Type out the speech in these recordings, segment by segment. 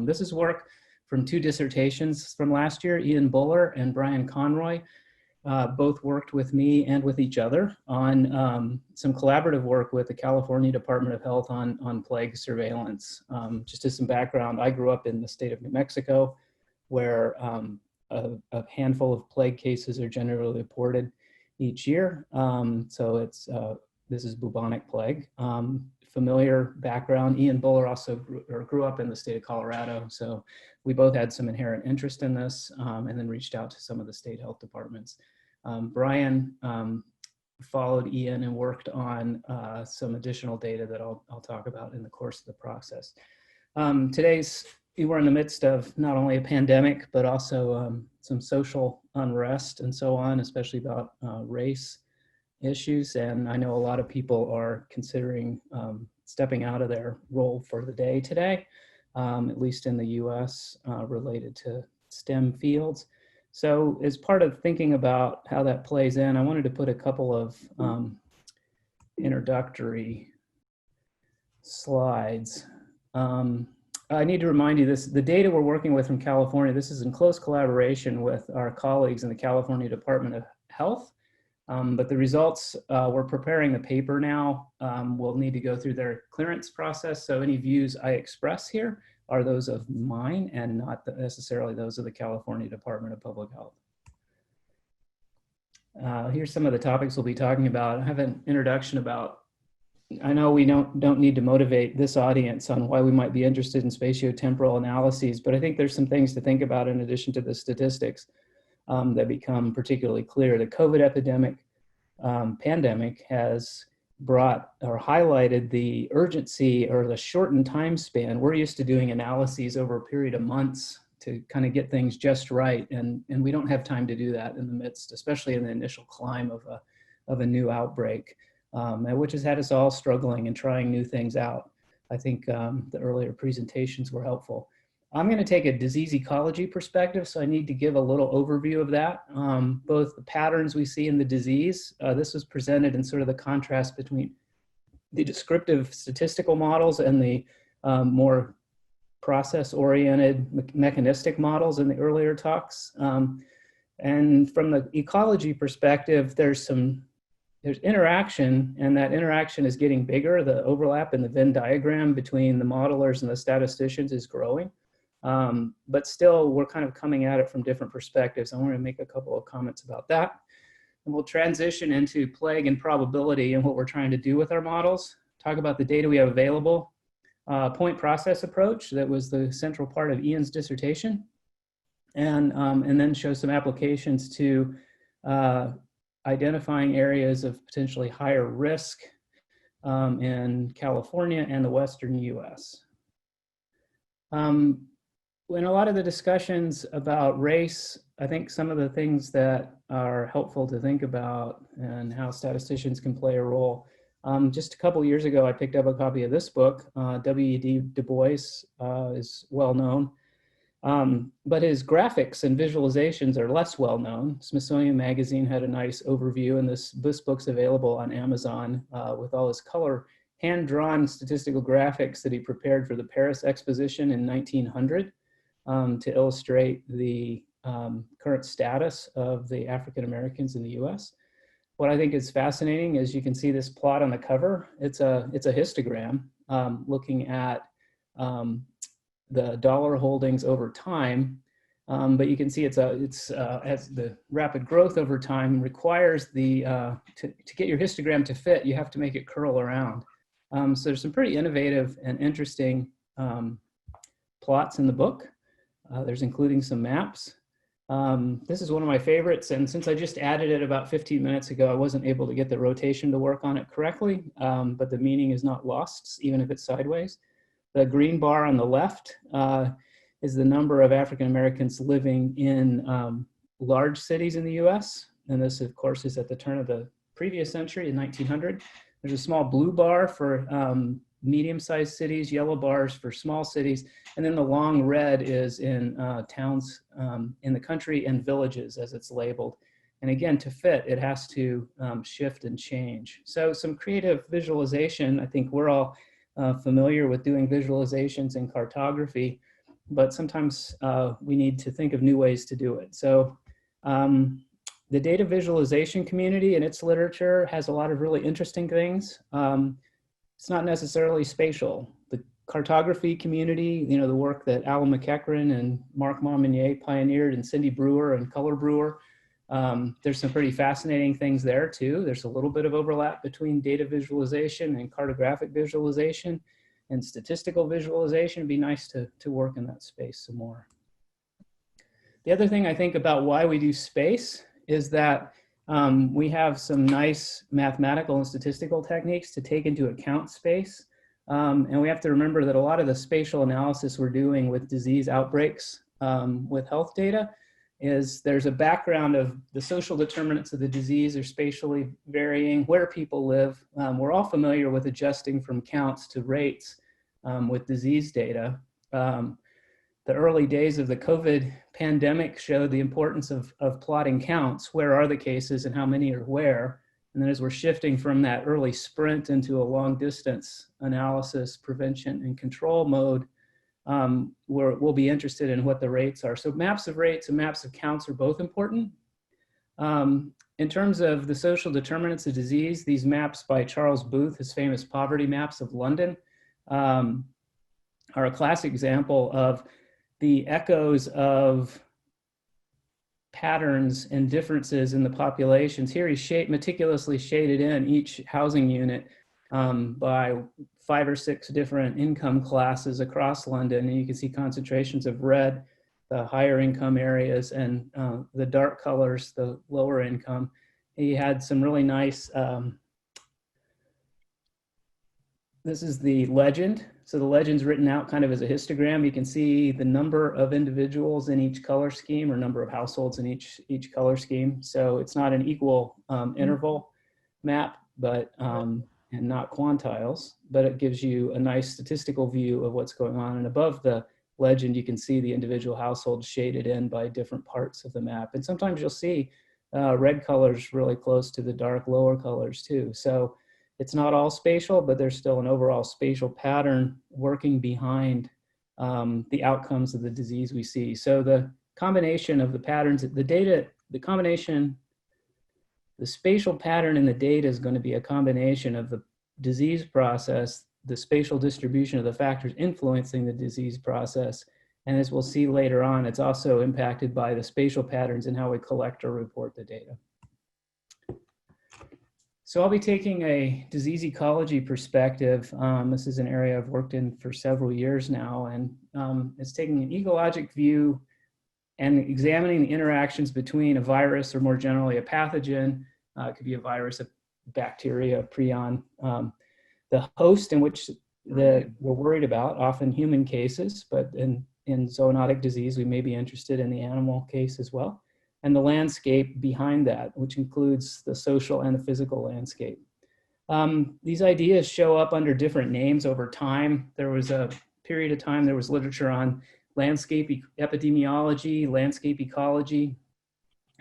This is work from two dissertations from last year. Ian Buller and Brian Conroy both worked with me and with each other on some collaborative work with the California Department of Health on plague surveillance. Just as some background, I grew up in the state of New Mexico, where a handful of plague cases are generally reported each year. This is bubonic plague. Familiar background. Ian Buller also grew up in the state of Colorado, so we both had some inherent interest in this, and then reached out to some of the state health departments. Brian followed Ian and worked on some additional data that I'll talk about in the course of the process. We're in the midst of not only a pandemic, but also some social unrest and so on, especially about race issues. And I know a lot of people are considering stepping out of their role for the day today, at least in the US, related to STEM fields. So as part of thinking about how that plays in, I wanted to put a couple of introductory slides. I need to remind you the data we're working with from California, this is in close collaboration with our colleagues in the California Department of Health. But the results, we're preparing the paper now. We'll need to go through their clearance process. So any views I express here are those of mine and not necessarily those of the California Department of Public Health. Here's some of the topics we'll be talking about. I have an introduction about, I know we don't need to motivate this audience on why we might be interested in spatiotemporal analyses, but I think there's some things to think about in addition to the statistics that become particularly clear. The COVID pandemic has brought or highlighted the urgency or the shortened time span. We're used to doing analyses over a period of months to kind of get things just right, and we don't have time to do that in the midst, especially in the initial climb of a new outbreak, which has had us all struggling and trying new things out. I think the earlier presentations were helpful. I'm going to take a disease ecology perspective, so I need to give a little overview of that. Both the patterns we see in the disease, this was presented in sort of the contrast between the descriptive statistical models and the more process-oriented mechanistic models in the earlier talks. And from the ecology perspective, there's interaction, and that interaction is getting bigger. The overlap in the Venn diagram between the modelers and the statisticians is growing. But still, we're kind of coming at it from different perspectives. I want to make a couple of comments about that. And we'll transition into plague and probability and what we're trying to do with our models, talk about the data we have available, point process approach that was the central part of Ian's dissertation, and then show some applications to identifying areas of potentially higher risk in California and the Western US. In a lot of the discussions about race, I think some of the things that are helpful to think about and how statisticians can play a role. Just a couple years ago, I picked up a copy of this book. W.E.B. Du Bois is well known, but his graphics and visualizations are less well known. Smithsonian Magazine had a nice overview, and this book's available on Amazon with all his color hand-drawn statistical graphics that he prepared for the Paris Exposition in 1900. To illustrate the current status of the African Americans in the US. What I think is fascinating is you can see this plot on the cover. It's a histogram looking at the dollar holdings over time, but you can see as the rapid growth over time requires to get your histogram to fit, you have to make it curl around. So there's some pretty innovative and interesting plots in the book. There's including some maps. This is one of my favorites, and since I just added it about 15 minutes ago, I wasn't able to get the rotation to work on it correctly, but the meaning is not lost, even if it's sideways. The green bar on the left is the number of African Americans living in large cities in the US, and this, of course, is at the turn of the previous century in 1900. There's a small blue bar for medium-sized cities, yellow bars for small cities, and then the long red is in towns in the country and villages as it's labeled. And again, to fit, it has to shift and change. So some creative visualization. I think we're all familiar with doing visualizations in cartography. but sometimes we need to think of new ways to do it. So the data visualization community and its literature has a lot of really interesting things. It's not necessarily spatial. The cartography community, you know, the work that Alan McEachran and Marc Momenier pioneered, and Cindy Brewer and Color Brewer, there's some pretty fascinating things there too. There's a little bit of overlap between data visualization and cartographic visualization and statistical visualization. It'd be nice to work in that space some more. The other thing I think about why we do space is that we have some nice mathematical and statistical techniques to take into account space. And we have to remember that a lot of the spatial analysis we're doing with disease outbreaks with health data is there's a background of the social determinants of the disease are spatially varying, where people live. We're all familiar with adjusting from counts to rates with disease data. The early days of the COVID pandemic showed the importance of plotting counts. Where are the cases and how many are where? And then as we're shifting from that early sprint into a long distance analysis, prevention and control mode, we'll be interested in what the rates are. So maps of rates and maps of counts are both important. In terms of the social determinants of disease, these maps by Charles Booth, his famous poverty maps of London, are a classic example of the echoes of patterns and differences in the populations. Here he's meticulously shaded in each housing unit by 5 or 6 different income classes across London. And you can see concentrations of red, the higher income areas, and the dark colors, the lower income. He had some really nice, this is the legend. So the legend's written out kind of as a histogram. You can see the number of individuals in each color scheme or number of households in each color scheme. So it's not an equal interval map, but and not quantiles, but it gives you a nice statistical view of what's going on. And above the legend, you can see the individual households shaded in by different parts of the map. And sometimes you'll see red colors really close to the dark lower colors too. So it's not all spatial, but there's still an overall spatial pattern working behind the outcomes of the disease we see. So the combination of the patterns, the data, the combination, the spatial pattern in the data is going to be a combination of the disease process, the spatial distribution of the factors influencing the disease process. And as we'll see later on, it's also impacted by the spatial patterns and how we collect or report the data. So I'll be taking a disease ecology perspective. This is an area I've worked in for several years now, and it's taking an ecologic view and examining the interactions between a virus, or more generally a pathogen. It could be a virus, a bacteria, a prion, the host in which we're worried about, often human cases, but in zoonotic disease, we may be interested in the animal case as well, and the landscape behind that, which includes the social and the physical landscape. These ideas show up under different names over time. There was a period of time, there was literature on landscape epidemiology, landscape ecology.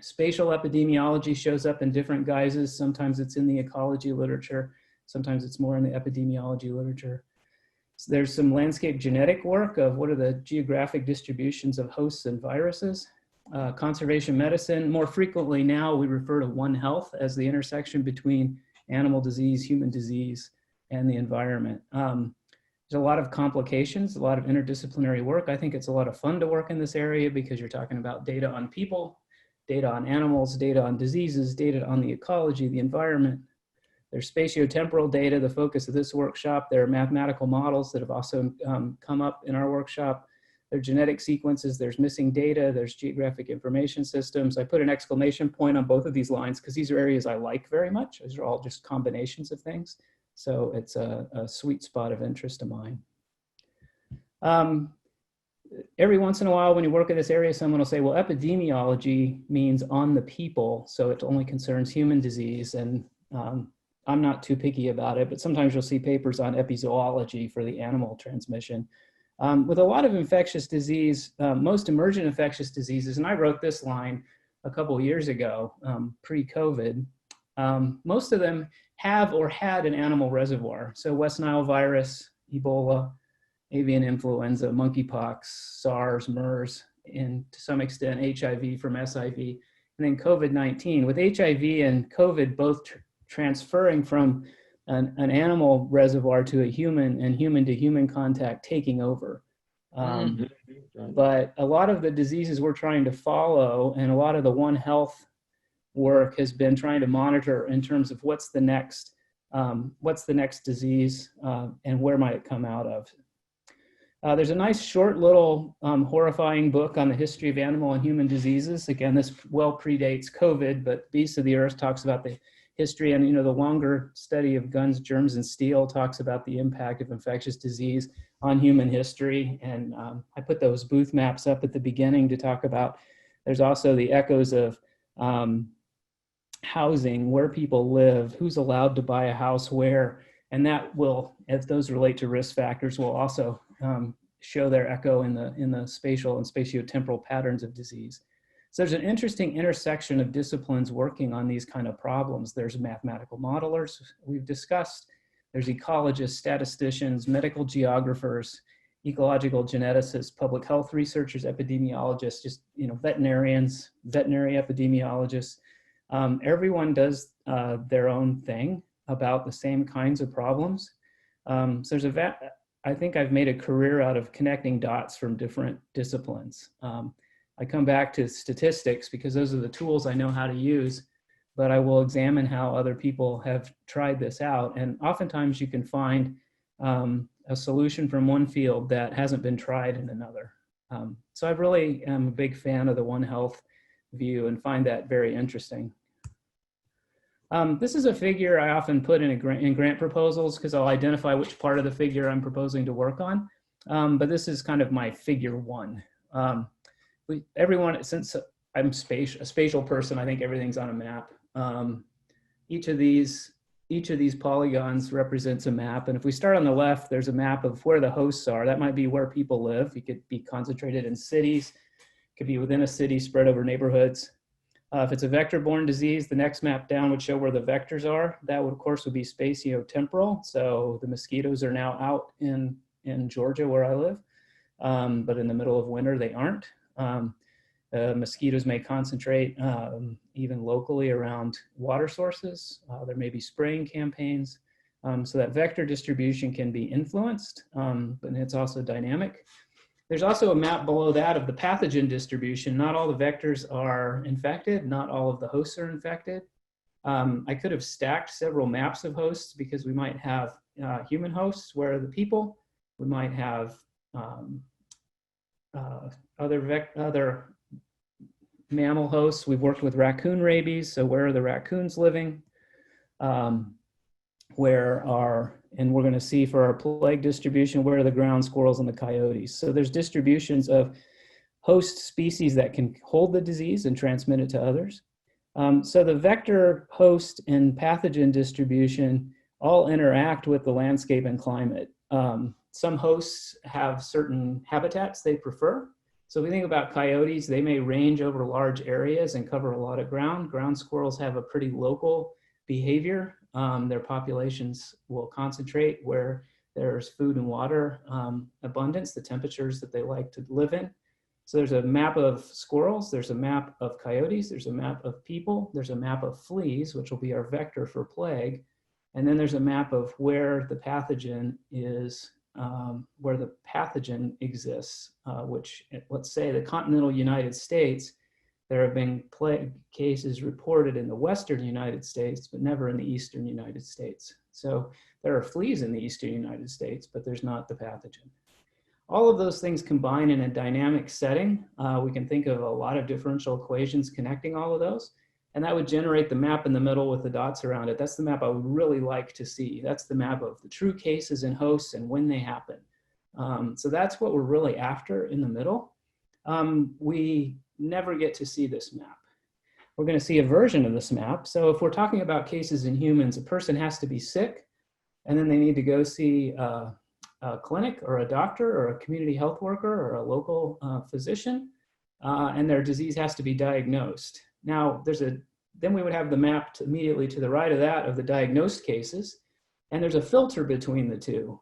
Spatial epidemiology shows up in different guises. Sometimes it's in the ecology literature. Sometimes it's more in the epidemiology literature. So there's some landscape genetic work of what are the geographic distributions of hosts and viruses. Conservation medicine, more frequently now we refer to One Health as the intersection between animal disease, human disease, and the environment. There's a lot of complications, a lot of interdisciplinary work. I think it's a lot of fun to work in this area because you're talking about data on people, data on animals, data on diseases, data on the ecology, the environment. There's spatiotemporal data, the focus of this workshop. There are mathematical models that have also come up in our workshop. There are genetic sequences, there's missing data, there's geographic information systems. I put an exclamation point on both of these lines because these are areas I like very much. These are all just combinations of things. So it's a sweet spot of interest of mine. Every once in a while when you work in this area, someone will say, well, epidemiology means on the people, so it only concerns human disease. And I'm not too picky about it, but sometimes you'll see papers on epizoology for the animal transmission. With a lot of infectious disease, most emergent infectious diseases, and I wrote this line a couple of years ago, pre-COVID, most of them have or had an animal reservoir. So West Nile virus, Ebola, avian influenza, monkeypox, SARS, MERS, and to some extent HIV from SIV, and then COVID-19. With HIV and COVID both transferring from an animal reservoir to a human and human to human contact taking over. But a lot of the diseases we're trying to follow and a lot of the One Health work has been trying to monitor in terms of what's the next disease and where might it come out of. There's a nice short little horrifying book on the history of animal and human diseases. Again, this well predates COVID, but Beasts of the Earth talks about the history, and the longer study of guns, germs, and steel talks about the impact of infectious disease on human history. And I put those booth maps up at the beginning to talk about, there's also the echoes of housing, where people live, who's allowed to buy a house where, and that will, if those relate to risk factors, will also show their echo in the spatial and spatiotemporal patterns of disease. So there's an interesting intersection of disciplines working on these kind of problems. There's mathematical modelers we've discussed. There's ecologists, statisticians, medical geographers, ecological geneticists, public health researchers, epidemiologists, just veterinarians, veterinary epidemiologists. Everyone does their own thing about the same kinds of problems. So there's I think I've made a career out of connecting dots from different disciplines. I come back to statistics because those are the tools I know how to use, but I will examine how other people have tried this out. And oftentimes you can find a solution from one field that hasn't been tried in another. So I really am a big fan of the One Health view and find that very interesting. This is a figure I often put in grant proposals because I'll identify which part of the figure I'm proposing to work on. But this is kind of my figure one. Everyone, since I'm a spatial person, I think everything's on a map. Each of these polygons represents a map. And if we start on the left, there's a map of where the hosts are. That might be where people live. You could be concentrated in cities, could be within a city spread over neighborhoods. If it's a vector-borne disease, the next map down would show where the vectors are. That would, of course, would be spatiotemporal. So the mosquitoes are now out in Georgia where I live, but in the middle of winter, they aren't. Mosquitoes may concentrate even locally around water sources. There may be spraying campaigns. So that vector distribution can be influenced, but it's also dynamic. There's also a map below that of the pathogen distribution. Not all the vectors are infected. Not all of the hosts are infected. I could have stacked several maps of hosts because we might have human hosts where are the people. We might have other mammal hosts. We've worked with raccoon rabies. So where are the raccoons living? And we're going to see for our plague distribution, where are the ground squirrels and the coyotes? So there's distributions of host species that can hold the disease and transmit it to others. So the vector, host, and pathogen distribution all interact with the landscape and climate. Some hosts have certain habitats they prefer. So if we think about coyotes, they may range over large areas and cover a lot of ground. Ground squirrels have a pretty local behavior. Their populations will concentrate where there's food and water abundance, the temperatures that they like to live in. So there's a map of squirrels, there's a map of coyotes, there's a map of people, there's a map of fleas, which will be our vector for plague. And then there's a map of where the pathogen is, where the pathogen exists, which, let's say the continental United States, there have been plague cases reported in the Western United States, but never in the Eastern United States. So there are fleas in the Eastern United States, but there's not the pathogen. All of those things combine in a dynamic setting. We can think of a lot of differential equations connecting all of those, and that would generate the map in the middle with the dots around it. That's the map I would really like to see. That's the map of the true cases in hosts and when they happen. So that's what we're really after in the middle. We never get to see this map. We're going to see a version of this map. So if we're talking about cases in humans, a person has to be sick, and then they need to go see a clinic or a doctor or a community health worker or a local physician, and their disease has to be diagnosed. Now, then we would have the map immediately to the right of that of the diagnosed cases, and there's a filter between the two.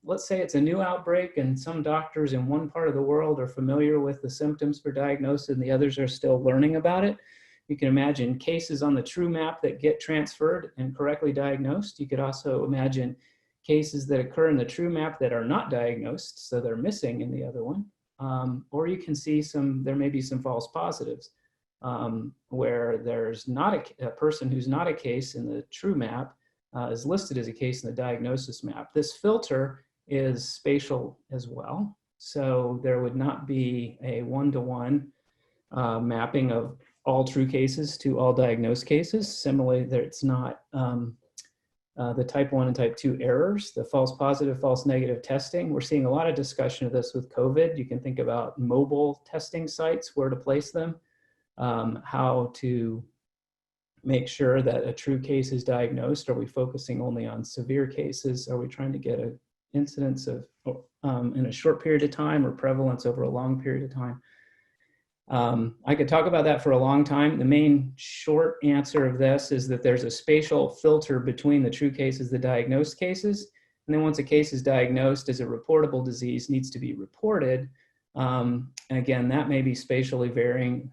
let's say it's a new outbreak and some doctors in one part of the world are familiar with the symptoms for diagnosis and the others are still learning about it. You can imagine cases on the true map that get transferred and correctly diagnosed. You could also imagine cases that occur in the true map that are not diagnosed, so they're missing in the other one. Or you can see there may be some false positives where there's not a person who's not a case in the true map is listed as a case in the diagnosis map. This filter is spatial as well. So there would not be a one-to-one mapping of all true cases to all diagnosed cases. Similarly, it's not the type 1 and type 2 errors, the false positive, false negative testing. We're seeing a lot of discussion of this with COVID. You can think about mobile testing sites, where to place them, how to make sure that a true case is diagnosed. Are we focusing only on severe cases? Are we trying to get an incidence of in a short period of time or prevalence over a long period of time? I could talk about that for a long time. The main short answer of this is that there's a spatial filter between the true cases, the diagnosed cases. And then once a case is diagnosed as a reportable disease, needs to be reported. And again, that may be spatially varying.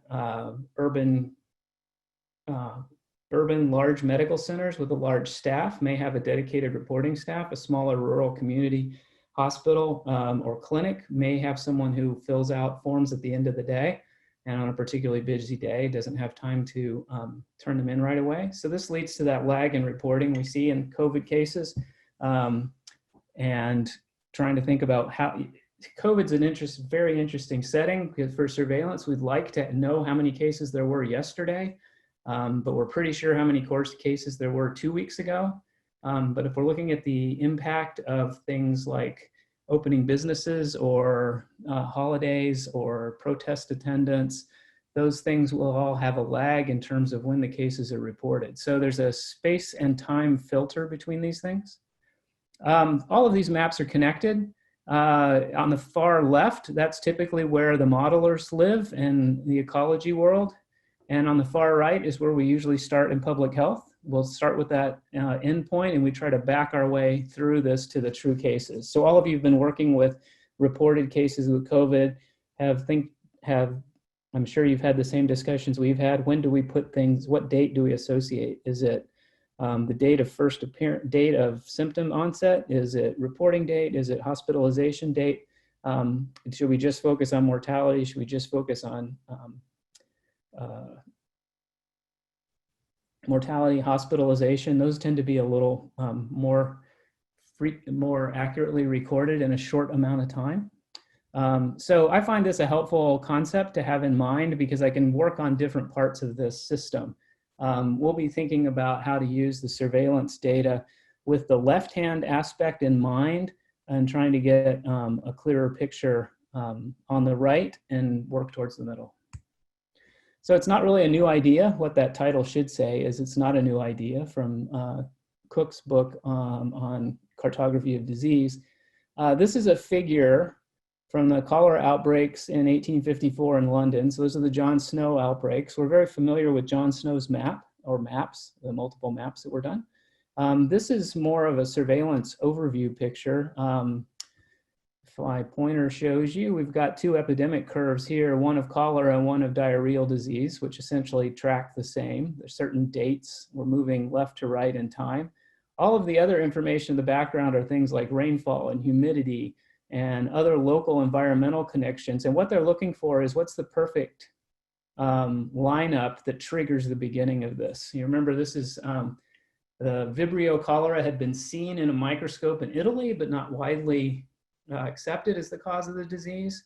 Urban large medical centers with a large staff may have a dedicated reporting staff. A smaller rural community hospital or clinic may have someone who fills out forms at the end of the day, and on a particularly busy day doesn't have time to turn them in right away. So this leads to that lag in reporting we see in COVID cases, and trying to think about how COVID's an very interesting setting, because for surveillance, we'd like to know how many cases there were yesterday, but we're pretty sure how many cases there were 2 weeks ago. But if we're looking at the impact of things like opening businesses or holidays or protest attendance, those things will all have a lag in terms of when the cases are reported. So there's a space and time filter between these things. All of these maps are connected. On the far left, that's typically where the modelers live in the ecology world. And on the far right is where we usually start in public health. We'll start with that endpoint, and we try to back our way through this to the true cases. So all of you have been working with reported cases with COVID, I'm sure you've had the same discussions we've had. When do we put things, what date do we associate? Is it the date of date of symptom onset? Is it reporting date? Is it hospitalization date? Should we just focus on mortality? Should we just focus on mortality, hospitalization? Those tend to be a little more accurately recorded in a short amount of time. So I find this a helpful concept to have in mind, because I can work on different parts of this system. We'll be thinking about how to use the surveillance data with the left-hand aspect in mind, and trying to get a clearer picture on the right and work towards the middle. So it's not really a new idea. What that title should say is it's not a new idea, from Cook's book on cartography of disease. This is a figure from the cholera outbreaks in 1854 in London. So those are the John Snow outbreaks. We're very familiar with John Snow's map, or maps, the multiple maps that were done. This is more of a surveillance overview picture. If my pointer shows you, we've got two epidemic curves here, one of cholera and one of diarrheal disease, which essentially track the same. There's certain dates. We're moving left to right in time. All of the other information in the background are things like rainfall and humidity and other local environmental connections. And what they're looking for is, what's the perfect lineup that triggers the beginning of this? You remember, this is the Vibrio cholera had been seen in a microscope in Italy, but not widely accepted as the cause of the disease.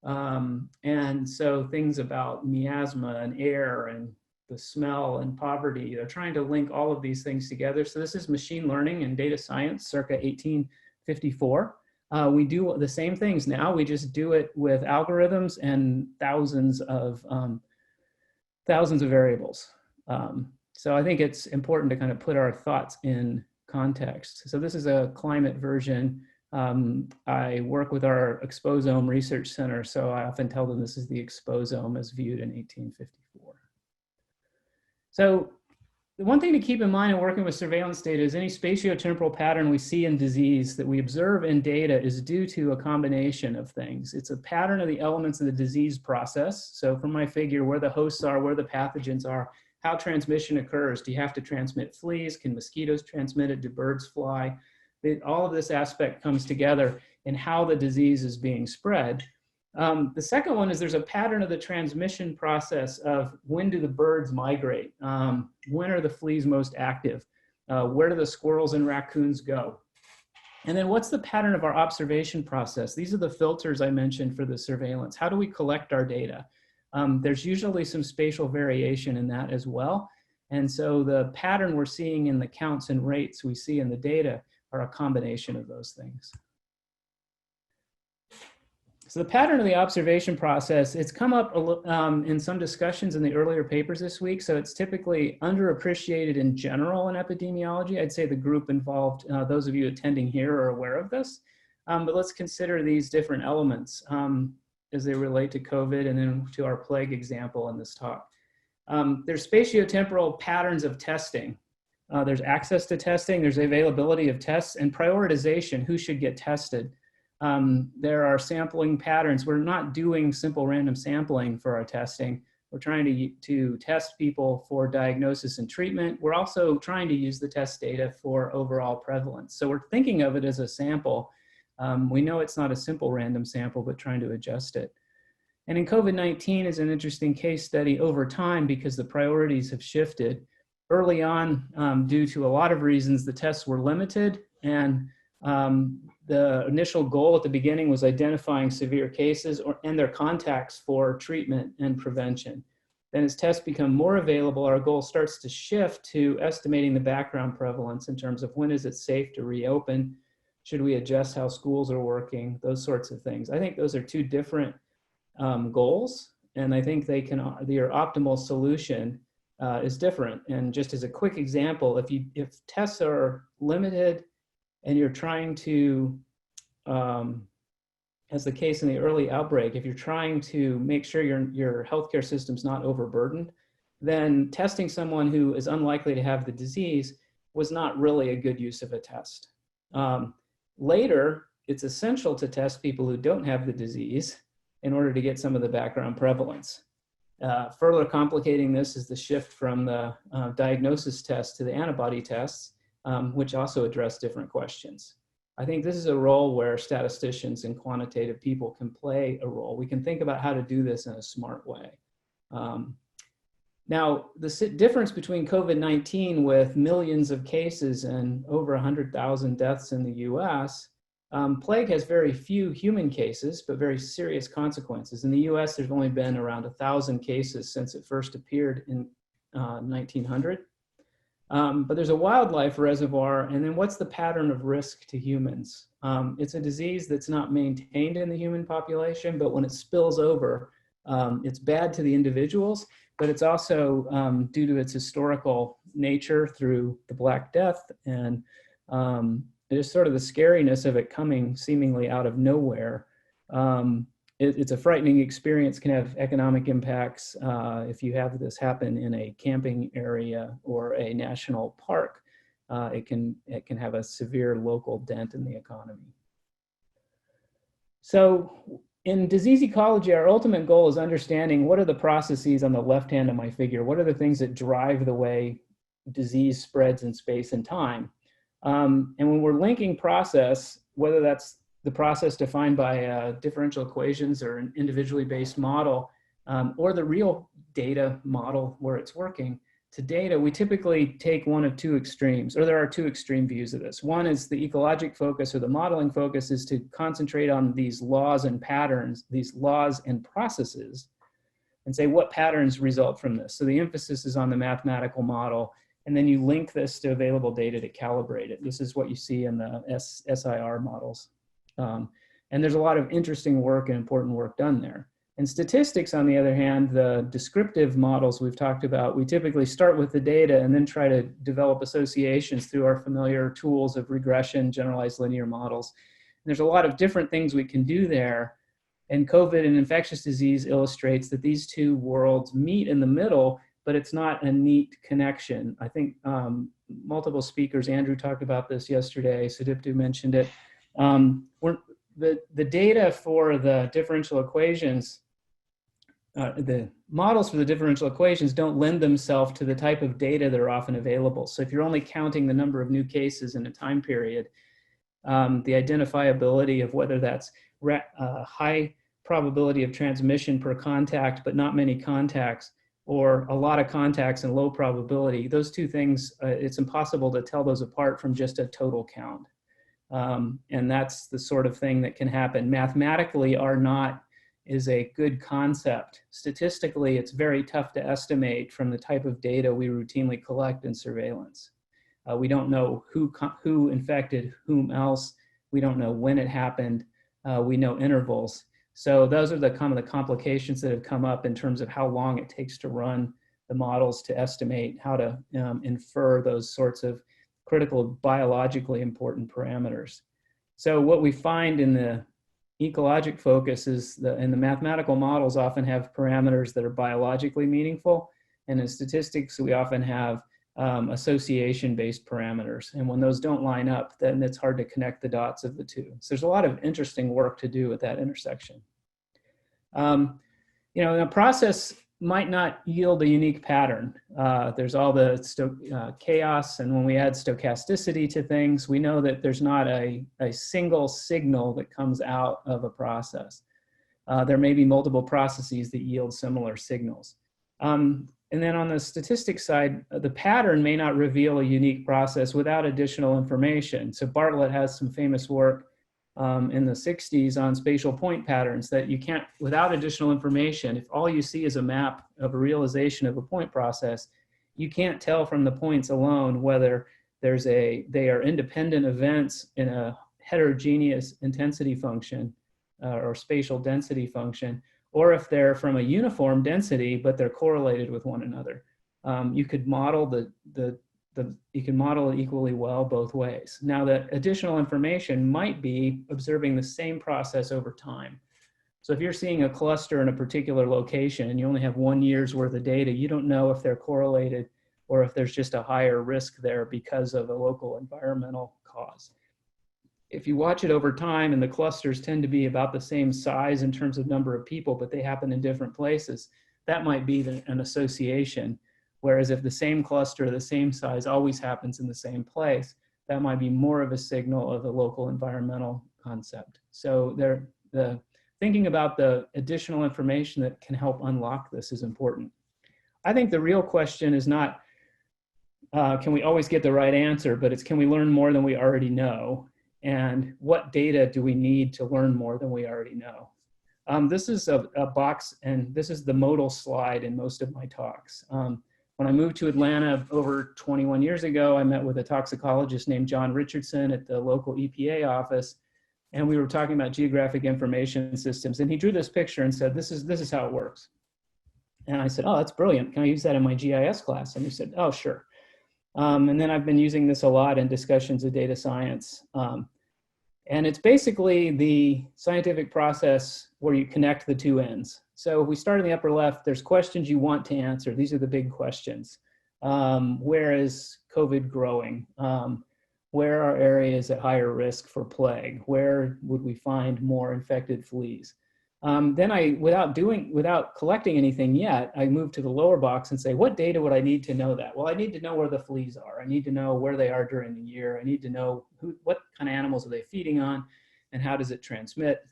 And so things about miasma and air and the smell and poverty, they're trying to link all of these things together. So this is machine learning and data science circa 1854. We do the same things now, we just do it with algorithms and thousands of variables. So I think it's important to kind of put our thoughts in context. So this is a climate version. I work with our exposome research center, so I often tell them this is the exposome as viewed in 1854. So The one thing to keep in mind in working with surveillance data is any spatiotemporal pattern we see in disease that we observe in data is due to a combination of things. It's a pattern of the elements of the disease process. So from my figure, where the hosts are, where the pathogens are, how transmission occurs. Do you have to transmit fleas? Can mosquitoes transmit it? Do birds fly? All of this aspect comes together in how the disease is being spread. The second one is there's a pattern of the transmission process of when do the birds migrate? When are the fleas most active? Where do the squirrels and raccoons go? And then what's the pattern of our observation process? These are the filters I mentioned for the surveillance. How do we collect our data? There's usually some spatial variation in that as well. And so the pattern we're seeing in the counts and rates we see in the data are a combination of those things. So the pattern of the observation process, it's come up in some discussions in the earlier papers this week. So it's typically underappreciated in general in epidemiology. I'd say the group involved, those of you attending here are aware of this. But let's consider these different elements as they relate to COVID and then to our plague example in this talk. There's spatiotemporal patterns of testing. There's access to testing, there's availability of tests, and prioritization, who should get tested. There are sampling patterns. We're not doing simple random sampling for our testing. We're trying to test people for diagnosis and treatment. We're also trying to use the test data for overall prevalence. So we're thinking of it as a sample. We know it's not a simple random sample, but trying to adjust it. And in COVID-19 is an interesting case study over time because the priorities have shifted. Early on, due to a lot of reasons, the tests were limited, and the initial goal at the beginning was identifying severe cases and their contacts for treatment and prevention. Then as tests become more available, our goal starts to shift to estimating the background prevalence in terms of when is it safe to reopen, should we adjust how schools are working, those sorts of things. I think those are two different goals, and I think their optimal solution is different. And just as a quick example, if tests are limited and you're trying to, as the case in the early outbreak, if you're trying to make sure your healthcare system's not overburdened, then testing someone who is unlikely to have the disease was not really a good use of a test. Later, it's essential to test people who don't have the disease in order to get some of the background prevalence. Further complicating this is the shift from the diagnosis test to the antibody tests, which also address different questions. I think this is a role where statisticians and quantitative people can play a role. We can think about how to do this in a smart way. Now, the difference between COVID-19 with millions of cases and over 100,000 deaths in the US, plague has very few human cases, but very serious consequences. In the US, there's only been around 1,000 cases since it first appeared in 1900. But there's a wildlife reservoir, and then what's the pattern of risk to humans? It's a disease that's not maintained in the human population, but when it spills over, it's bad to the individuals, but it's also due to its historical nature through the Black Death, and there's sort of the scariness of it coming seemingly out of nowhere. It's a frightening experience, can have economic impacts. If you have this happen in a camping area or a national park, it can have a severe local dent in the economy. So in disease ecology, our ultimate goal is understanding what are the processes on the left hand of my figure, what are the things that drive the way disease spreads in space and time. And when we're linking process, whether that's the process defined by differential equations or an individually based model, or the real data model where it's working, to data, we typically take one of two extremes, or there are two extreme views of this. One is the ecologic focus, or the modeling focus is to concentrate on these laws and patterns, these laws and processes, and say what patterns result from this. So the emphasis is on the mathematical model, and then you link this to available data to calibrate it. This is what you see in the SIR models. And there's a lot of interesting work and important work done there. In statistics, on the other hand, the descriptive models we've talked about, we typically start with the data and then try to develop associations through our familiar tools of regression, generalized linear models. And there's a lot of different things we can do there. And COVID and infectious disease illustrates that these two worlds meet in the middle but it's not a neat connection. I think multiple speakers, Andrew talked about this yesterday, Sudiptu mentioned it. The data for the differential equations, the models for the differential equations don't lend themselves to the type of data that are often available. So if you're only counting the number of new cases in a time period, the identifiability of whether that's high probability of transmission per contact, but not many contacts, or a lot of contacts and low probability, those two things, it's impossible to tell those apart from just a total count. And that's the sort of thing that can happen. Mathematically, R naught is a good concept. Statistically, it's very tough to estimate from the type of data we routinely collect in surveillance. We don't know who infected whom else. We don't know when it happened. We know intervals. So those are the complications that have come up in terms of how long it takes to run the models to estimate how to infer those sorts of critical biologically important parameters. So what we find in the ecologic focus is in the mathematical models often have parameters that are biologically meaningful, and in statistics we often have association-based parameters. And when those don't line up, then it's hard to connect the dots of the two. So there's a lot of interesting work to do at that intersection. You know, the process might not yield a unique pattern. There's all the chaos, and when we add stochasticity to things, we know that there's not a single signal that comes out of a process. There may be multiple processes that yield similar signals. And then on the statistics side, the pattern may not reveal a unique process without additional information. So Bartlett has some famous work in the 60s on spatial point patterns that you can't, without additional information, if all you see is a map of a realization of a point process, you can't tell from the points alone whether they are independent events in a heterogeneous intensity function or spatial density function, or if they're from a uniform density, but they're correlated with one another. You could model you can model it equally well both ways. Now, the additional information might be observing the same process over time. So if you're seeing a cluster in a particular location and you only have 1 year's worth of data, you don't know if they're correlated or if there's just a higher risk there because of a local environmental cause. If you watch it over time and the clusters tend to be about the same size in terms of number of people, but they happen in different places, that might be an association. Whereas if the same cluster, the same size always happens in the same place, that might be more of a signal of a local environmental concept. So thinking about the additional information that can help unlock this is important. I think the real question is not, can we always get the right answer, but it's can we learn more than we already know? And what data do we need to learn more than we already know? This is a box, and this is the modal slide in most of my talks. When I moved to Atlanta over 21 years ago, I met with a toxicologist named John Richardson at the local EPA office, and we were talking about geographic information systems. And he drew this picture and said, this is how it works. And I said, oh, that's brilliant. Can I use that in my GIS class? And he said, oh, sure. And then I've been using this a lot in discussions of data science. And it's basically the scientific process where you connect the two ends. So if we start in the upper left, there's questions you want to answer. These are the big questions. Where is COVID growing? Where are areas at higher risk for plague? Where would we find more infected fleas? Then without collecting anything yet, I move to the lower box and say, what data would I need to know that? Well, I need to know where the fleas are. I need to know where they are during the year. I need to know what kind of animals are they feeding on and how does it transmit.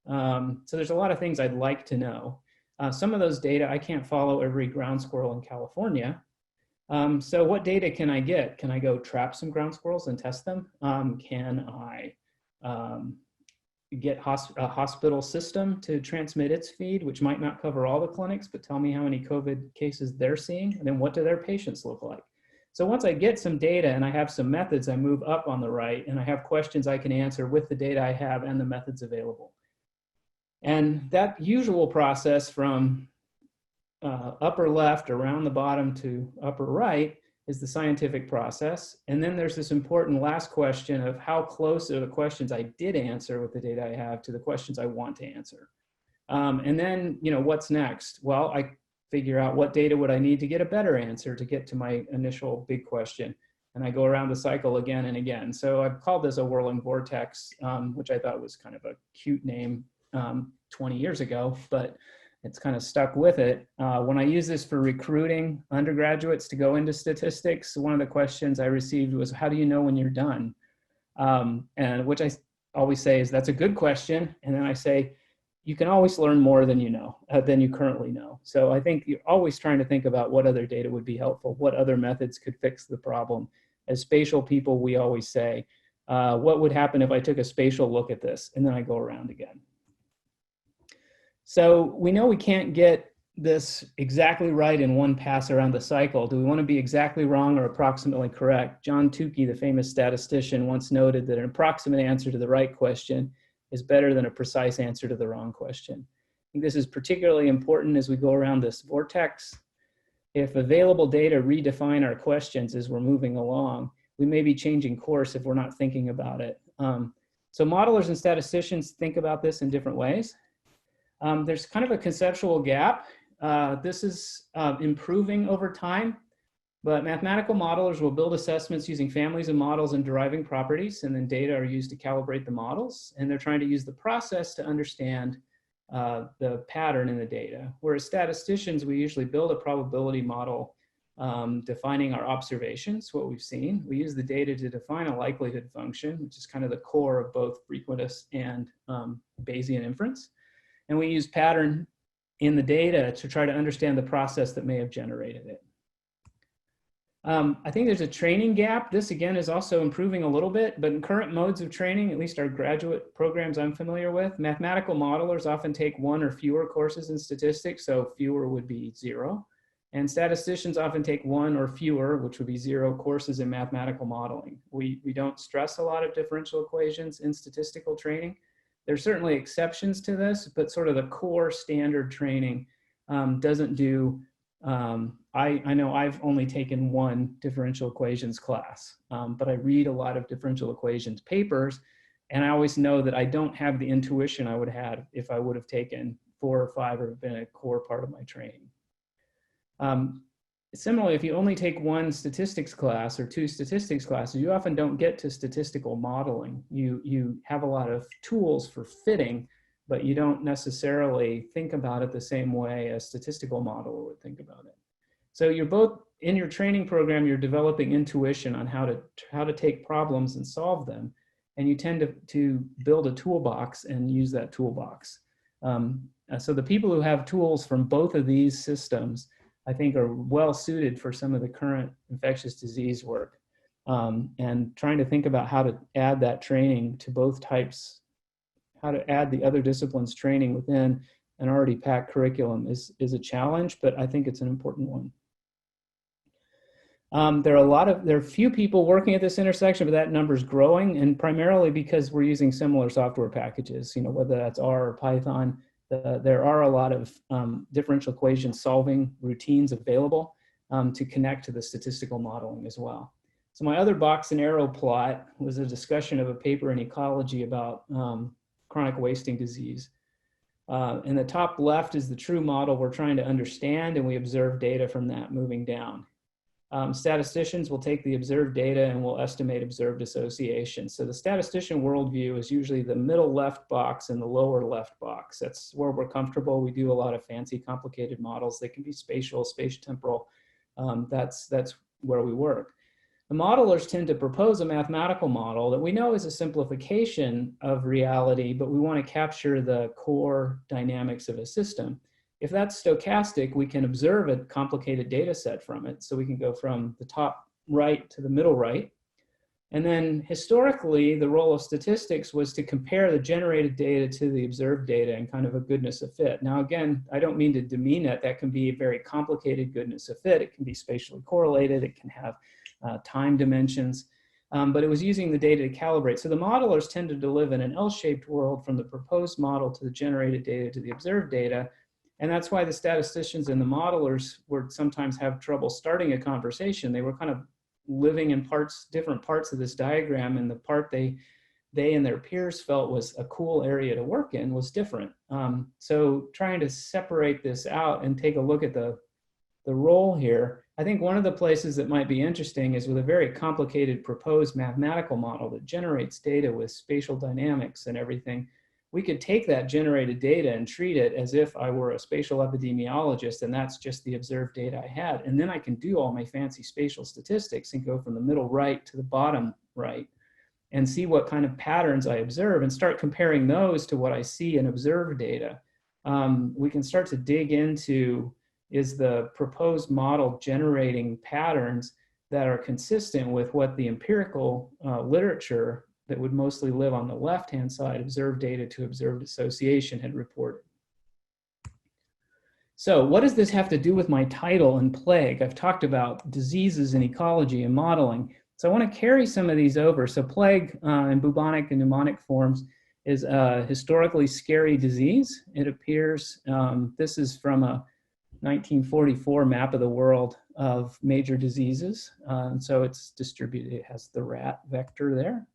So there's a lot of things I'd like to know. Some of those data, I can't follow every ground squirrel in California. So what data can I get? Can I go trap some ground squirrels and test them? Can I get a hospital system to transmit its feed, which might not cover all the clinics, but tell me how many COVID cases they're seeing, and then what do their patients look like? So once I get some data and I have some methods, I move up on the right, and I have questions I can answer with the data I have and the methods available. And that usual process from upper left around the bottom to upper right is the scientific process. And then there's this important last question of how close are the questions I did answer with the data I have to the questions I want to answer. And then, what's next? Well, figure out what data would I need to get a better answer to get to my initial big question. And I go around the cycle again and again. So I've called this a whirling vortex, which I thought was kind of a cute name 20 years ago, but it's kind of stuck with it. When I use this for recruiting undergraduates to go into statistics, one of the questions I received was, how do you know when you're done? And which I always say is, that's a good question. And then I say, you can always learn more than you know, than you currently know. So I think you're always trying to think about what other data would be helpful, what other methods could fix the problem. As spatial people, we always say, what would happen if I took a spatial look at this? And then I go around again. So we know we can't get this exactly right in one pass around the cycle. Do we want to be exactly wrong or approximately correct? John Tukey, the famous statistician, once noted that an approximate answer to the right question is better than a precise answer to the wrong question. I think this is particularly important as we go around this vortex. If available data redefine our questions as we're moving along, we may be changing course if we're not thinking about it. So modelers and statisticians think about this in different ways. There's kind of a conceptual gap. This is improving over time, but mathematical modelers will build assessments using families of models and deriving properties, and then data are used to calibrate the models, and they're trying to use the process to understand the pattern in the data. Whereas statisticians, we usually build a probability model defining our observations, what we've seen. We use the data to define a likelihood function, which is kind of the core of both frequentist and Bayesian inference. And we use pattern in the data to try to understand the process that may have generated it. I think there's a training gap. This again is also improving a little bit, but in current modes of training, at least our graduate programs I'm familiar with, mathematical modelers often take one or fewer courses in statistics, so fewer would be 0. And statisticians often take one or fewer, which would be 0 courses in mathematical modeling. We don't stress a lot of differential equations in statistical training. There's certainly exceptions to this, but sort of the core standard training doesn't do, I know I've only taken one differential equations class, but I read a lot of differential equations papers, and I always know that I don't have the intuition I would have if I would have taken 4 or 5 or been a core part of my training. Similarly, if you only take one statistics class or 2 statistics classes, you often don't get to statistical modeling. You have a lot of tools for fitting, but you don't necessarily think about it the same way a statistical modeler would think about it. So you're both, in your training program, you're developing intuition on how to take problems and solve them. And you tend to build a toolbox and use that toolbox. So the people who have tools from both of these systems, I think, are well suited for some of the current infectious disease work. And trying to think about how to add that training to both types, how to add the other disciplines training within an already packed curriculum is a challenge, but I think it's an important one. There are few people working at this intersection, but that number is growing, and primarily because we're using similar software packages, whether that's R or Python. There are a lot of differential equation solving routines available to connect to the statistical modeling as well. So my other box and arrow plot was a discussion of a paper in Ecology about chronic wasting disease. In the top left is the true model we're trying to understand, and we observe data from that moving down. Statisticians will take the observed data and will estimate observed associations. So the statistician worldview is usually the middle left box and the lower left box. That's where we're comfortable. We do a lot of fancy, complicated models. They can be spatial, spatio-temporal. That's where we work. The modelers tend to propose a mathematical model that we know is a simplification of reality, but we want to capture the core dynamics of a system. If that's stochastic, we can observe a complicated data set from it. So we can go from the top right to the middle right. And then historically, the role of statistics was to compare the generated data to the observed data and kind of a goodness of fit. Now, again, I don't mean to demean it. That can be a very complicated goodness of fit. It can be spatially correlated. It can have time dimensions. But it was using the data to calibrate. So the modelers tended to live in an L-shaped world from the proposed model to the generated data to the observed data. And that's why the statisticians and the modelers would sometimes have trouble starting a conversation. They were kind of living in different parts of this diagram, and the part they they and their peers felt was a cool area to work in was different. So trying to separate this out and take a look at the role here, I think one of the places that might be interesting is with a very complicated proposed mathematical model that generates data with spatial dynamics and everything. We could take that generated data and treat it as if I were a spatial epidemiologist and that's just the observed data I had. And then I can do all my fancy spatial statistics and go from the middle right to the bottom right and see what kind of patterns I observe and start comparing those to what I see in observed data. We can start to dig into, is the proposed model generating patterns that are consistent with what the empirical literature that would mostly live on the left-hand side, observed data to observed association, had reported. So what does this have to do with my title and plague? I've talked about diseases in ecology and modeling. So I want to carry some of these over. So plague in bubonic and pneumonic forms is a historically scary disease. It appears, this is from a 1944 map of the world of major diseases. And so it's distributed, it has the rat vector there.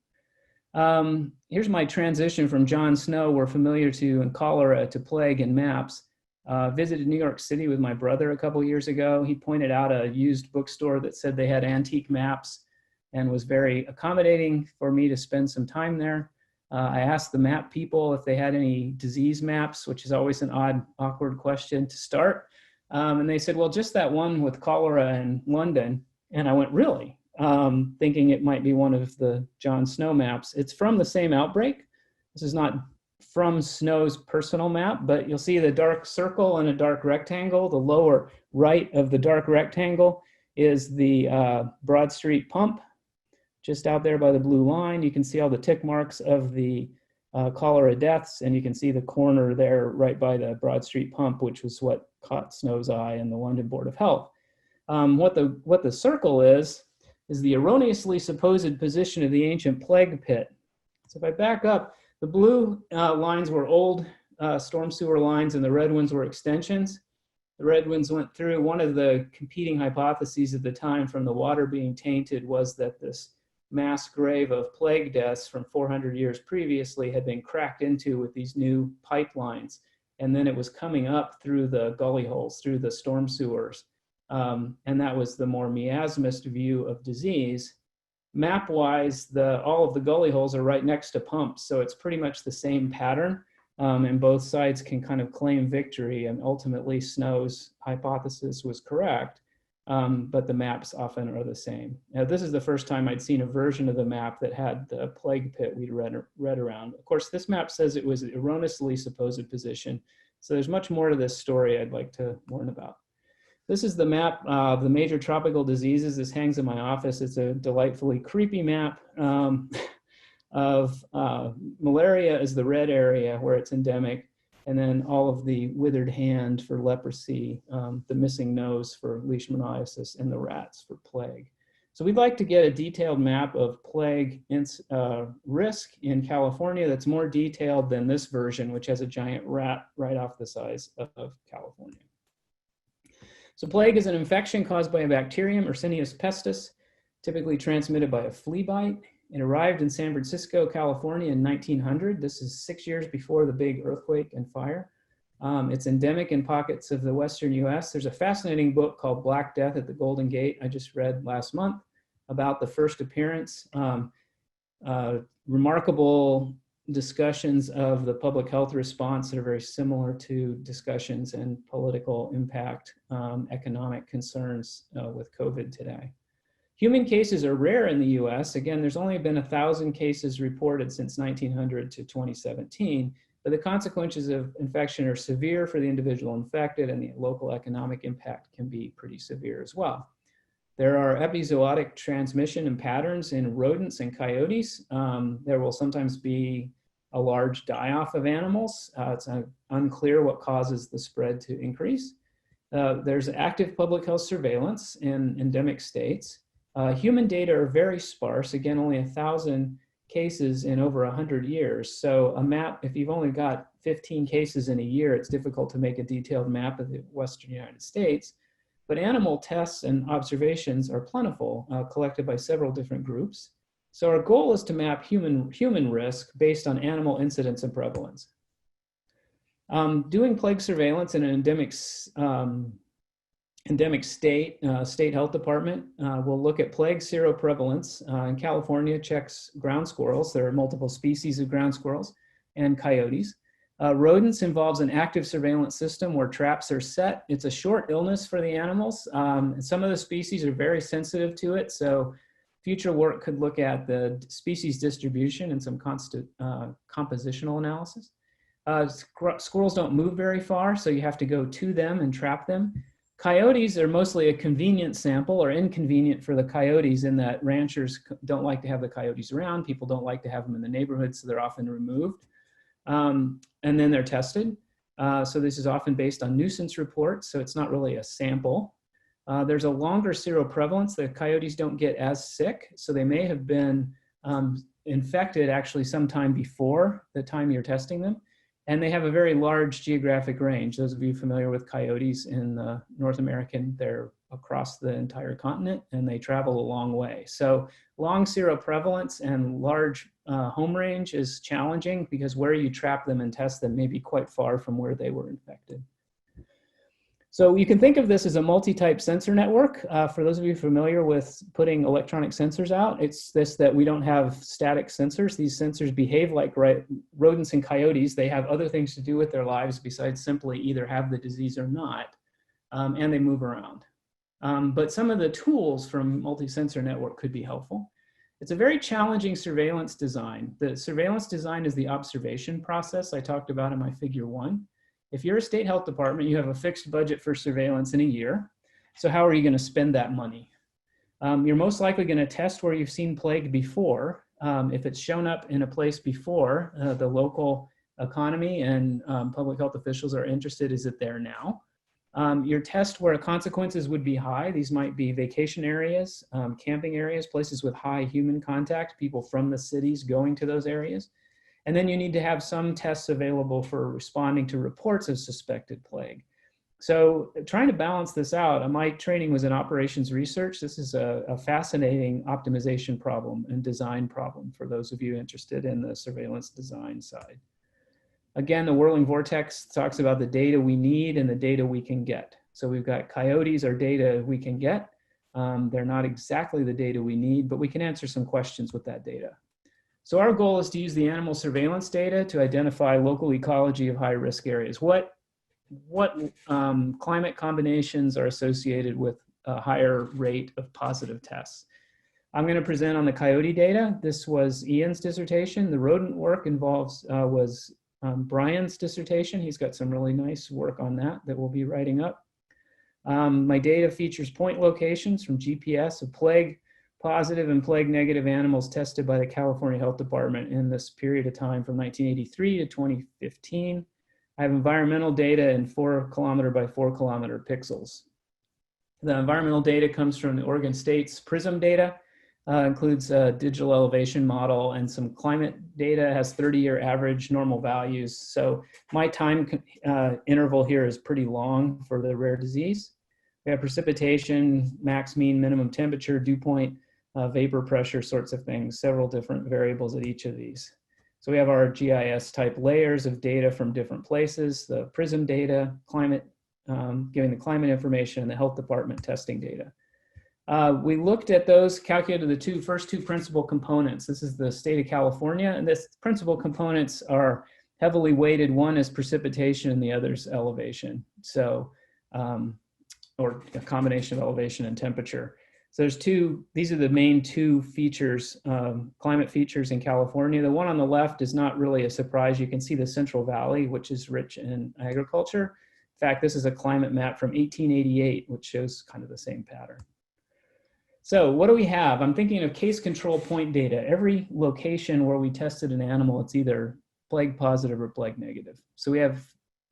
Here's my transition from John Snow, we're familiar to, and cholera, to plague and maps. Visited New York City with my brother a couple years ago. He pointed out a used bookstore that said they had antique maps and was very accommodating for me to spend some time there. I asked the map people if they had any disease maps, which is always an odd, awkward question to start. And they said, well, just that one with cholera in London. And I went, really? Thinking it might be one of the John Snow maps. It's from the same outbreak. This is not from Snow's personal map, but you'll see the dark circle and a dark rectangle. The lower right of the dark rectangle is the Broad Street pump, just out there by the blue line. You can see all the tick marks of the cholera deaths, and you can see the corner there right by the Broad Street pump, which was what caught Snow's eye and the London Board of Health. What the circle is the erroneously supposed position of the ancient plague pit. So if I back up, the blue lines were old storm sewer lines and the red ones were extensions. The red ones went through. One of the competing hypotheses at the time from the water being tainted was that this mass grave of plague deaths from 400 years previously had been cracked into with these new pipelines. And then it was coming up through the gully holes, through the storm sewers. And that was the more miasmist view of disease. Map-wise, all of the gully holes are right next to pumps, so it's pretty much the same pattern, and both sides can kind of claim victory, and ultimately Snow's hypothesis was correct, but the maps often are the same. Now, this is the first time I'd seen a version of the map that had the plague pit we'd read around. Of course, this map says it was an erroneously supposed position, so there's much more to this story I'd like to learn about. This is the map of the major tropical diseases. This hangs in my office. It's a delightfully creepy map of malaria is the red area where it's endemic, and then all of the withered hand for leprosy, the missing nose for leishmaniasis, and the rats for plague. So we'd like to get a detailed map of plague risk in California that's more detailed than this version, which has a giant rat right off the size of California. So plague is an infection caused by a bacterium, Yersinia pestis, typically transmitted by a flea bite. It arrived in San Francisco, California in 1900. This is 6 years before the big earthquake and fire. It's endemic in pockets of the Western US. There's a fascinating book called Black Death at the Golden Gate I just read last month about the first appearance. Remarkable discussions of the public health response that are very similar to discussions and political impact, economic concerns with COVID today. Human cases are rare in the US. Again, there's only been 1,000 cases reported since 1900 to 2017, but the consequences of infection are severe for the individual infected, and the local economic impact can be pretty severe as well. There are epizootic transmission and patterns in rodents and coyotes. There will sometimes be a large die-off of animals. It's unclear what causes the spread to increase. There's active public health surveillance in endemic states. Human data are very sparse. Again, only 1,000 cases in over 100 years. So a map, if you've only got 15 cases in a year, it's difficult to make a detailed map of the Western United States. But animal tests and observations are plentiful, collected by several different groups. So our goal is to map human risk based on animal incidence and prevalence. Doing plague surveillance in an endemic state, state health department will look at plague seroprevalence. In California, checks ground squirrels. There are multiple species of ground squirrels and coyotes. Rodents involves an active surveillance system where traps are set. It's a short illness for the animals. And some of the species are very sensitive to it. So future work could look at the species distribution and some compositional analysis. Squirrels don't move very far, so you have to go to them and trap them. Coyotes are mostly a convenient sample, or inconvenient for the coyotes in that ranchers don't like to have the coyotes around. People don't like to have them in the neighborhood, so they're often removed. And then they're tested. So this is often based on nuisance reports, so it's not really a sample. There's a longer seroprevalence. The coyotes don't get as sick, so they may have been infected actually sometime before the time you're testing them. And they have a very large geographic range. Those of you familiar with coyotes in North American, they're across the entire continent and they travel a long way. So long seroprevalence and large home range is challenging because where you trap them and test them may be quite far from where they were infected. So you can think of this as a multi-type sensor network. For those of you familiar with putting electronic sensors out, it's this that we don't have static sensors. These sensors behave like rodents and coyotes. They have other things to do with their lives besides simply either have the disease or not, and they move around. But some of the tools from multi-sensor network could be helpful. It's a very challenging surveillance design. The surveillance design is the observation process I talked about in my figure 1. If you're a state health department, you have a fixed budget for surveillance in a year. So how are you going to spend that money? You're most likely going to test where you've seen plague before. If it's shown up in a place before, the local economy and public health officials are interested, is it there now? Your test where consequences would be high. These might be vacation areas, camping areas, places with high human contact, people from the cities going to those areas. And then you need to have some tests available for responding to reports of suspected plague. So trying to balance this out, my training was in operations research. This is a fascinating optimization problem and design problem for those of you interested in the surveillance design side. Again, the whirling vortex talks about the data we need and the data we can get. So we've got coyotes are data we can get. They're not exactly the data we need, but we can answer some questions with that data. So our goal is to use the animal surveillance data to identify local ecology of high-risk areas. What climate combinations are associated with a higher rate of positive tests? I'm going to present on the coyote data. This was Ian's dissertation. The rodent work was Brian's dissertation. He's got some really nice work on that we'll be writing up. My data features point locations from GPS of plague positive and plague negative animals tested by the California Health Department in this period of time from 1983 to 2015. I have environmental data in 4 kilometer by 4 kilometer pixels. The environmental data comes from the Oregon State's PRISM data, includes a digital elevation model and some climate data, has 30-year average normal values. So my time interval here is pretty long for the rare disease. We have precipitation, max, mean, minimum temperature, dew point, vapor pressure sorts of things, several different variables at each of these. So we have our GIS type layers of data from different places, the PRISM data, climate, giving the climate information, and the health department testing data. We looked at those, calculated the first two principal components. This is the state of California, and this principal components are heavily weighted. One is precipitation and the other is elevation. So, or a combination of elevation and temperature. So these are the main 2 features, climate features in California. The one on the left is not really a surprise. You can see the Central Valley, which is rich in agriculture. In fact, this is a climate map from 1888, which shows kind of the same pattern. So what do we have? I'm thinking of case control point data. Every location where we tested an animal, it's either plague positive or plague negative. So we have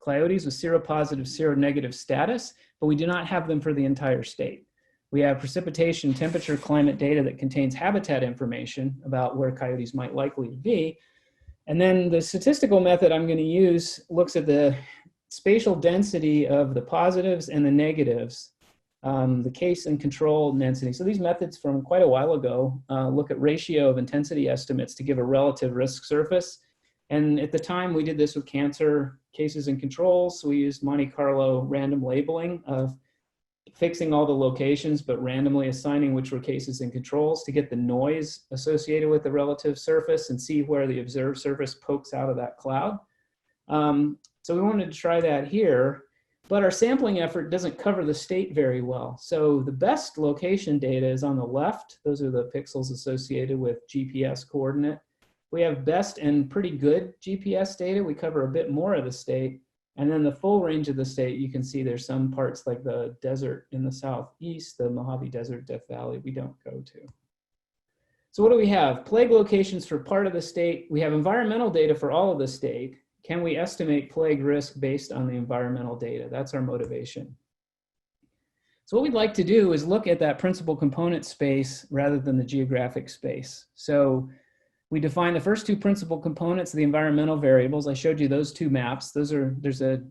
coyotes with seropositive, seronegative status, but we do not have them for the entire state. We have precipitation, temperature, climate data that contains habitat information about where coyotes might likely be. And then the statistical method I'm going to use looks at the spatial density of the positives and the negatives the case and control density. So these methods from quite a while ago look at ratio of intensity estimates to give a relative risk surface. And at the time we did this with cancer cases and controls. We used Monte Carlo random labeling of fixing all the locations, but randomly assigning which were cases and controls to get the noise associated with the relative surface and see where the observed surface pokes out of that cloud. So we wanted to try that here, but our sampling effort doesn't cover the state very well. So the best location data is on the left. Those are the pixels associated with GPS coordinate. We have best and pretty good GPS data. We cover a bit more of the state. And then the full range of the state, you can see there's some parts like the desert in the southeast, the Mojave Desert, Death Valley, we don't go to. So what do we have? Plague locations for part of the state. We have environmental data for all of the state. Can we estimate plague risk based on the environmental data? That's our motivation. So what we'd like to do is look at that principal component space rather than the geographic space. So we define the first two principal components of the environmental variables. I showed you those two maps. There's a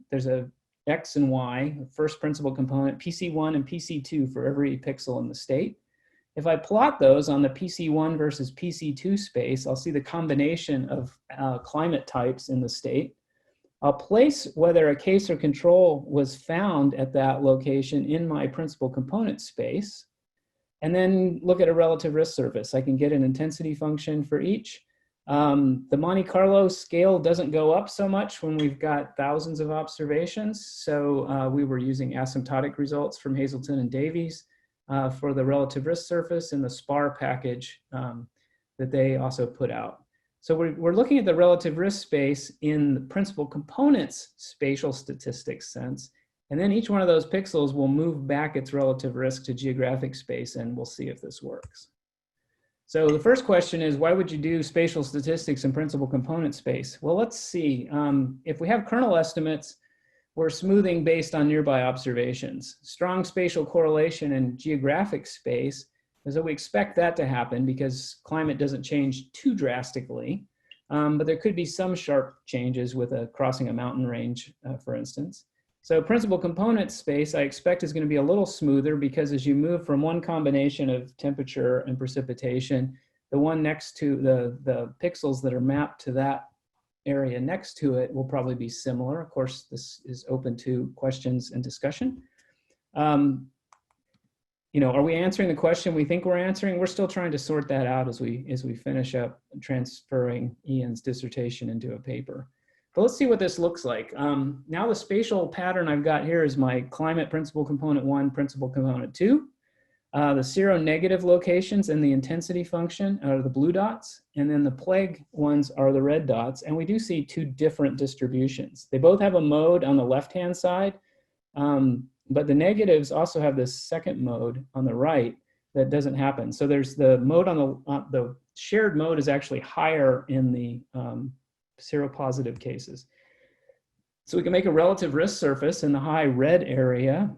X and Y, first principal component, PC1 and PC2 for every pixel in the state. If I plot those on the PC1 versus PC2 space, I'll see the combination of climate types in the state. I'll place whether a case or control was found at that location in my principal component space, and then look at a relative risk surface. I can get an intensity function for each. The Monte Carlo scale doesn't go up so much when we've got thousands of observations. So we were using asymptotic results from Hazelton and Davies for the relative risk surface and the SPAR package that they also put out. So we're looking at the relative risk space in the principal components spatial statistics sense. And then each one of those pixels will move back its relative risk to geographic space, and we'll see if this works. So the first question is, why would you do spatial statistics in principal component space? Well, let's see. If we have kernel estimates, we're smoothing based on nearby observations. Strong spatial correlation in geographic space is that we expect that to happen because climate doesn't change too drastically, but there could be some sharp changes with crossing a mountain range, for instance. So principal component space, I expect, is going to be a little smoother because as you move from one combination of temperature and precipitation, the one next to the pixels that are mapped to that area next to it will probably be similar. Of course, this is open to questions and discussion. You know, are we answering the question we think we're answering? We're still trying to sort that out as we finish up transferring Ian's dissertation into a paper. But let's see what this looks like. Now the spatial pattern I've got here is my climate principal component 1, principal component 2. The seronegative locations and the intensity function are the blue dots, and then the plague ones are the red dots. And we do see two different distributions. They both have a mode on the left-hand side, but the negatives also have this second mode on the right that doesn't happen. So there's the mode on the shared mode is actually higher in the seropositive cases. So we can make a relative risk surface in the high red area.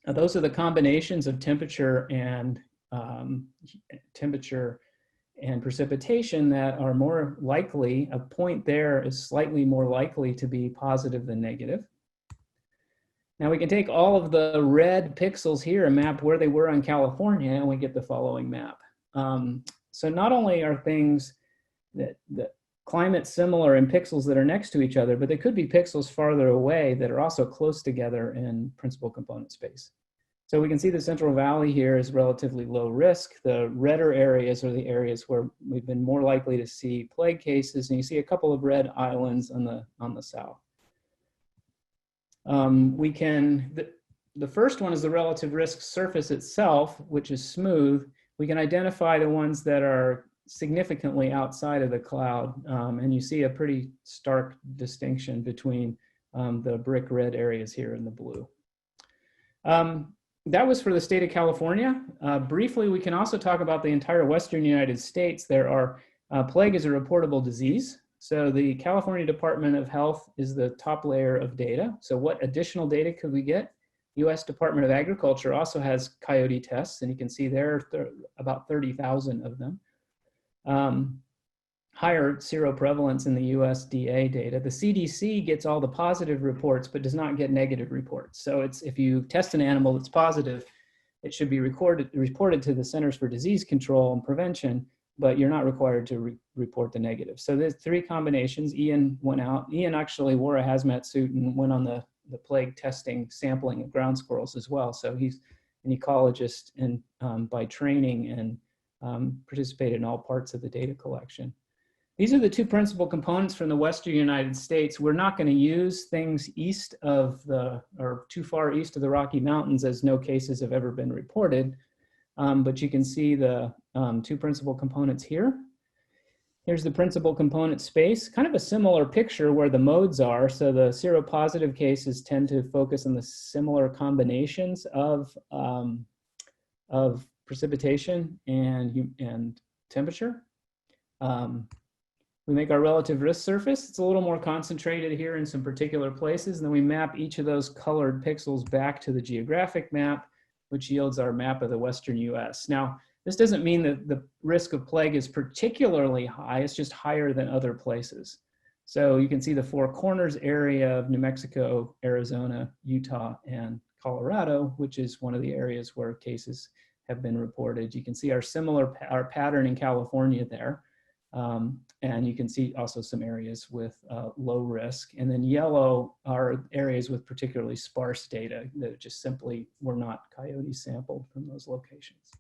Those are the combinations of temperature and precipitation that are more likely. A point there is slightly more likely to be positive than negative. Now we can take all of the red pixels here and map where they were on California, and we get the following map. So not only are things that climate similar in pixels that are next to each other, but they could be pixels farther away that are also close together in principal component space. So we can see the Central Valley here is relatively low risk. The redder areas are the areas where we've been more likely to see plague cases, and you see a couple of red islands on the south. The first one is the relative risk surface itself, which is smooth. We can identify the ones that are significantly outside of the cloud, and you see a pretty stark distinction between the brick red areas here in the blue. That was for the state of California. Briefly, we can also talk about the entire Western United States. There are plague is a reportable disease. So the California Department of Health is the top layer of data. So what additional data could we get? US Department of Agriculture also has coyote tests, and you can see there are about 30,000 of them. higher seroprevalence in the USDA data. The CDC gets all the positive reports, but does not get negative reports. So it's, if you test an animal that's positive, it should be reported to the Centers for Disease Control and Prevention, but you're not required to report the negative. So there's three combinations. Ian went out. Ian actually wore a hazmat suit and went on the plague testing sampling of ground squirrels as well. So he's an ecologist and by training, and participated in all parts of the data collection. These are the two principal components from the Western United States. We're not going to use things east of the, or too far east of the Rocky Mountains, as no cases have ever been reported. But you can see the two principal components here. Here's the principal component space, kind of a similar picture where the modes are. So the seropositive cases tend to focus on the similar combinations of precipitation and temperature. We make our relative risk surface. It's a little more concentrated here in some particular places. And then we map each of those colored pixels back to the geographic map, which yields our map of the Western US. Now, this doesn't mean that the risk of plague is particularly high. It's just higher than other places. So you can see the Four Corners area of New Mexico, Arizona, Utah, and Colorado, which is one of the areas where cases have been reported. You can see our pattern in California there. And you can see also some areas with low risk. And then yellow are areas with particularly sparse data that just simply were not coyotes sampled from those locations.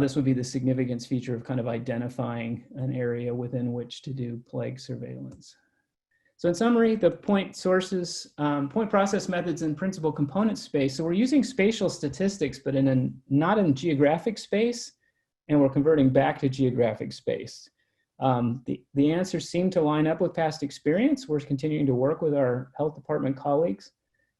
This would be the significance feature of kind of identifying an area within which to do plague surveillance. So in summary, the point sources, point process methods and principal component space. So we're using spatial statistics, but not in geographic space, and we're converting back to geographic space. The answers seem to line up with past experience. We're continuing to work with our health department colleagues.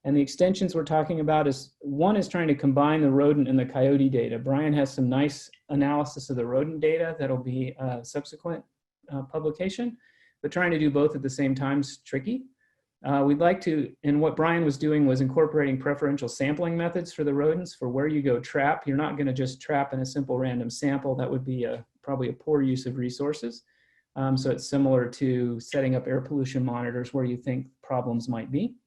And the extensions we're talking about is, one is trying to combine the rodent and the coyote data. Brian has some nice analysis of the rodent data that'll be a subsequent publication, but trying to do both at the same time is tricky. We'd like to, and what Brian was doing was incorporating preferential sampling methods for the rodents for where you go trap. You're not gonna just trap in a simple random sample. That would be probably a poor use of resources. So it's similar to setting up air pollution monitors where you think problems might be.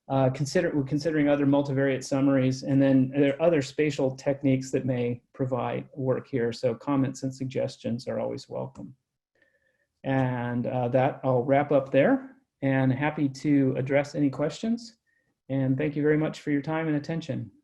We're considering other multivariate summaries, and then there are other spatial techniques that may provide work here. So comments and suggestions are always welcome. And that I'll wrap up there, and happy to address any questions. And thank you very much for your time and attention.